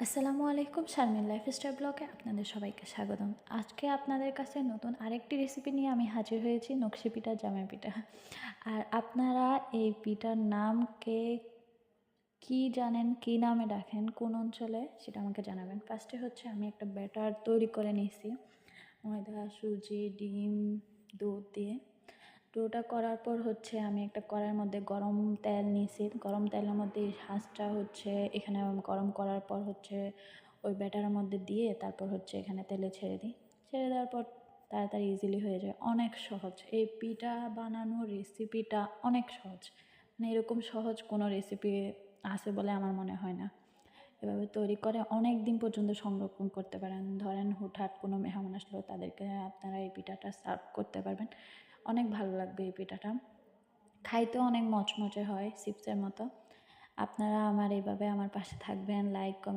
আসসালামু আলাইকুম, শারমিন লাইফস্টাইল ব্লগে আপনাদের সবাইকে স্বাগতম। আজকে আপনাদের কাছে নতুন আরেকটি রেসিপি নিয়ে আমি হাজির হয়েছি, নকশি পিঠা, জামাই পিঠা। আর আপনারা এই পিঠার নাম কে কী জানেন, কী নামে ডাকেন, কোন অঞ্চলে, সেটা আমাকে জানাবেন। ফার্স্টে হচ্ছে আমি একটা ব্যাটার তৈরি করে নিয়েছি ময়দা, সুজি, ডিম, দুধ দিয়ে। ডোটা করার পর হচ্ছে আমি একটা কড়াইয়ের মধ্যে গরম তেল নিয়েছি। গরম তেলের মধ্যে এই হাঁসটা হচ্ছে এখানে গরম করার পর হচ্ছে ওই ব্যাটারের মধ্যে দিয়ে তারপর হচ্ছে এখানে তেলে ছেড়ে দিই। ছেড়ে দেওয়ার পর তাড়াতাড়ি ইজিলি হয়ে যায়, অনেক সহজ। এই পিঠা বানানোর রেসিপিটা অনেক সহজ, মানে এরকম সহজ কোনো রেসিপি আছে বলে আমার মনে হয় না। এভাবে তৈরি করে অনেক দিন পর্যন্ত সংরক্ষণ করতে পারেন। ধরেন হুটহাট কোনো মেহমান আসলো, তাদেরকে আপনারা এই পিঠাটা সার্ভ করতে পারবেন, অনেক ভালো লাগবে এই পিঠাটা। খাইতেও অনেক মচমচে হয়, চিপসের মতো। আপনারা এইভাবে আমার পাশে থাকবেন, লাইক